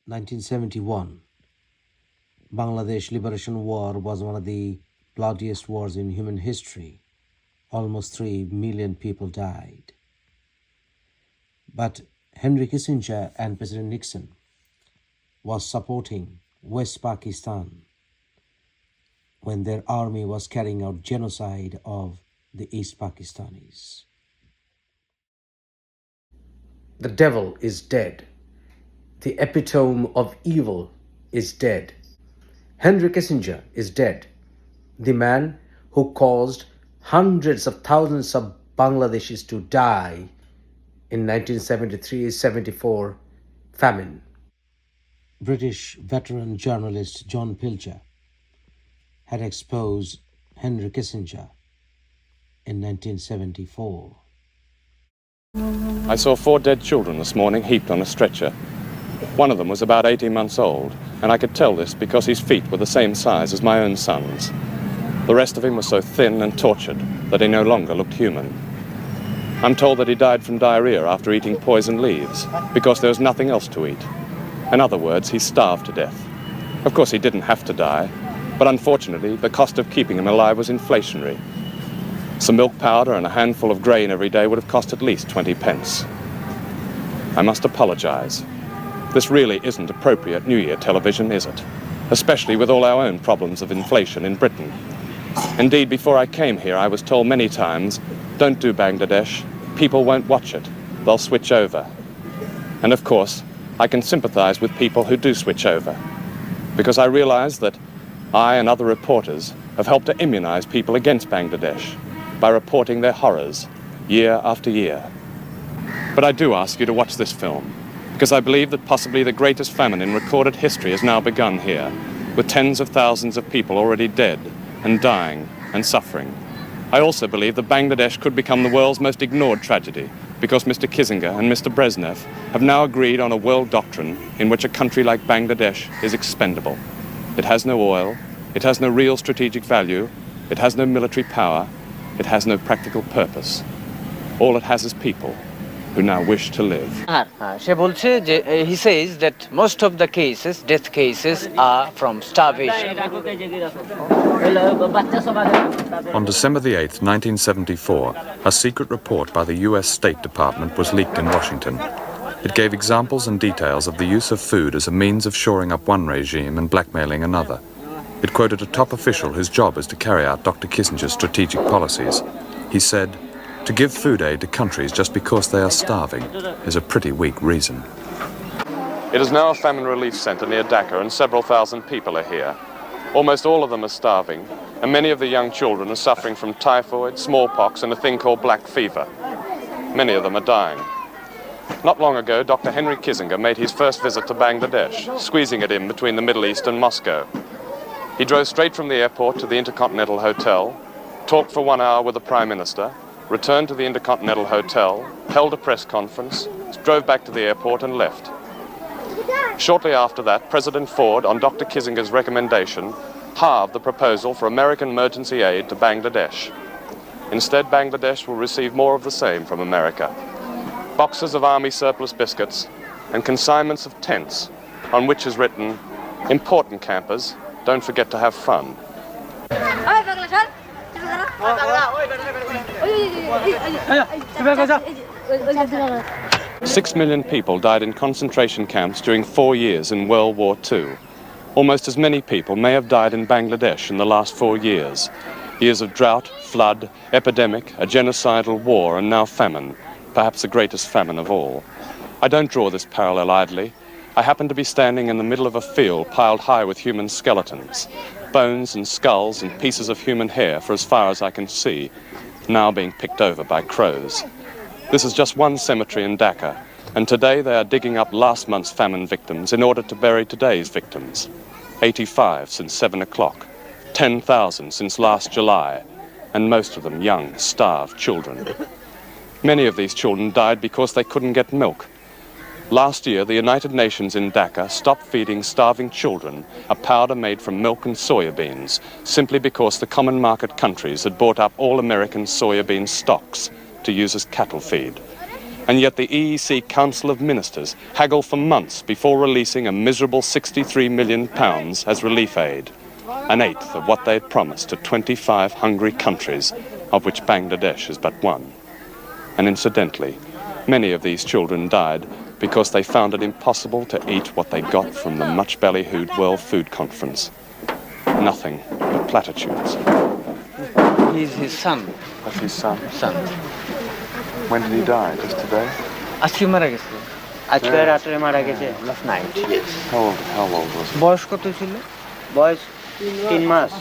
1971, Bangladesh Liberation War was one of the bloodiest wars in human history. Almost 3 million people died. But Henry Kissinger and President Nixon was supporting West Pakistan when their army was carrying out genocide of the East Pakistanis. The devil is dead. The epitome of evil is dead. Henry Kissinger is dead. The man who caused hundreds of thousands of Bangladeshis to die in 1973-74 famine. British veteran journalist John Pilger had exposed Henry Kissinger in 1974. I saw 4 dead children this morning heaped on a stretcher. One of them was about 18 months old, and I could tell this because his feet were the same size as my own son's. The rest of him was so thin and tortured that he no longer looked human. I'm told that he died from diarrhea after eating poison leaves because there was nothing else to eat. In other words, he starved to death. Of course, he didn't have to die, but unfortunately, the cost of keeping him alive was inflationary. Some milk powder and a handful of grain every day would have cost at least 20 pence. I must apologize. This really isn't appropriate New Year television, is it? Especially with all our own problems of inflation in Britain. Indeed, before I came here, I was told many times, don't do Bangladesh, people won't watch it, they'll switch over. And of course, I can sympathize with people who do switch over, because I realize that I and other reporters have helped to immunize people against Bangladesh by reporting their horrors year after year. But I do ask you to watch this film, because I believe that possibly the greatest famine in recorded history has now begun here, with tens of thousands of people already dead and dying and suffering. I also believe that Bangladesh could become the world's most ignored tragedy, because Mr. Kissinger and Mr. Brezhnev have now agreed on a world doctrine in which a country like Bangladesh is expendable. It has no oil, it has no real strategic value, it has no military power, it has no practical purpose. All it has is people who now wish to live. He says that most of the cases, death cases, are from starvation. On December the 8th, 1974, a secret report by the US State Department was leaked in Washington. It gave examples and details of the use of food as a means of shoring up one regime and blackmailing another. It quoted a top official whose job is to carry out Dr. Kissinger's strategic policies. He said, to give food aid to countries just because they are starving is a pretty weak reason. It is now a famine relief center near Dhaka, and several thousand people are here. Almost all of them are starving, and many of the young children are suffering from typhoid, smallpox, and a thing called black fever. Many of them are dying. Not long ago, Dr. Henry Kissinger made his first visit to Bangladesh, squeezing it in between the Middle East and Moscow. He drove straight from the airport to the Intercontinental Hotel, talked for 1 hour with the Prime Minister, returned to the Intercontinental Hotel, held a press conference, drove back to the airport and left. Shortly after that, President Ford, on Dr. Kissinger's recommendation, halved the proposal for American emergency aid to Bangladesh. Instead, Bangladesh will receive more of the same from America. Boxes of army surplus biscuits and consignments of tents on which is written, important campers, don't forget to have fun. 6 million people died in concentration camps during 4 years in World War II. Almost as many people may have died in Bangladesh in the last 4 years. Years of drought, flood, epidemic, a genocidal war, and now famine, perhaps the greatest famine of all. I don't draw this parallel idly. I happen to be standing in the middle of a field piled high with human skeletons, bones and skulls and pieces of human hair for as far as I can see, now being picked over by crows. This is just one cemetery in Dhaka, and today they are digging up last month's famine victims in order to bury today's victims. 85 since 7 o'clock, 10,000 since last July, and most of them young, starved children. Many of these children died because they couldn't get milk. Last year, the United Nations in Dhaka stopped feeding starving children a powder made from milk and soya beans, simply because the common market countries had bought up all American soya bean stocks to use as cattle feed. And yet the EEC Council of Ministers haggle for months before releasing a miserable £63 million as relief aid, an eighth of what they had promised to 25 hungry countries, of which Bangladesh is but one. And incidentally, many of these children died because they found it impossible to eat what they got from the much-ballyhooed World Food Conference. Nothing but platitudes. He's his son. That's his son. Son. When did he die? Just today? আজকে মারা গেছে। আজকে রাতে মারা গেছে last night. Yes. How old was he? বয়স কত ছিল? বয়স 3 মাস.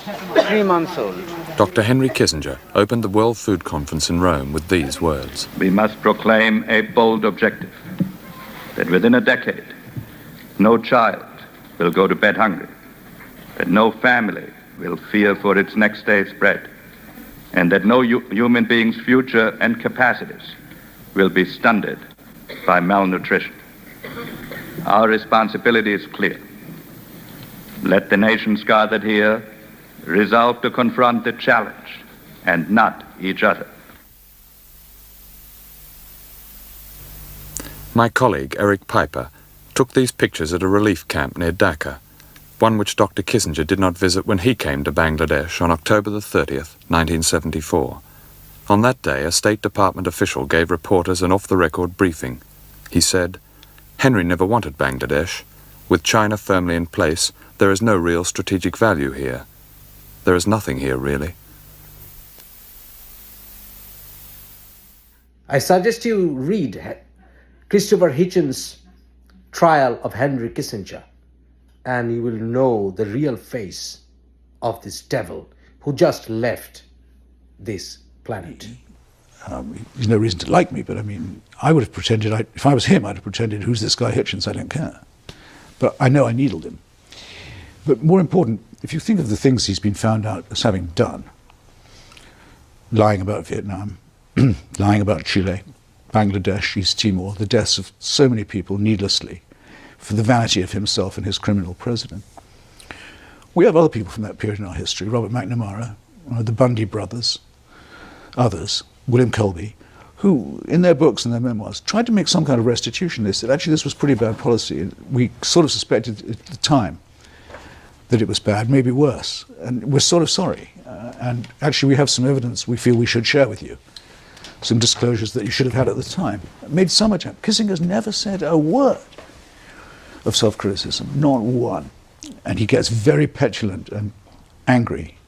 3 months old. Dr. Henry Kissinger opened the World Food Conference in Rome with these words. We must proclaim a bold objective that within a decade, no child will go to bed hungry, that no family will fear for its next day's bread, and that no human being's future and capacities will be stunted by malnutrition. Our responsibility is clear. Let the nations gathered here resolve to confront the challenge and not each other. My colleague, Eric Piper, took these pictures at a relief camp near Dhaka, one which Dr. Kissinger did not visit when he came to Bangladesh on October the 30th, 1974. On that day, a State Department official gave reporters an off-the-record briefing. He said, "Henry never wanted Bangladesh. With China firmly in place, there is no real strategic value here. There is nothing here, really." I suggest you read Christopher Hitchens' trial of Henry Kissinger, and you will know the real face of this devil who just left this planet. There's no reason to like me, but I mean, I would have pretended, if I was him, I'd have pretended, who's this guy Hitchens? I don't care. But I know I needled him. But more important, if you think of the things he's been found out as having done, lying about Vietnam, lying about Chile, Bangladesh, East Timor, the deaths of so many people needlessly, for the vanity of himself and his criminal president. We have other people from that period in our history, Robert McNamara, the Bundy brothers, others, William Colby, who, in their books and their memoirs, tried to make some kind of restitution. They said, actually, this was pretty bad policy. We sort of suspected at the time that it was bad, maybe worse, and we're sort of sorry. And actually, we have some evidence we feel we should share with you, some disclosures that you should have had at the time. It made so much out. Kissinger's never said a word of self-criticism, not one. And he gets very petulant and angry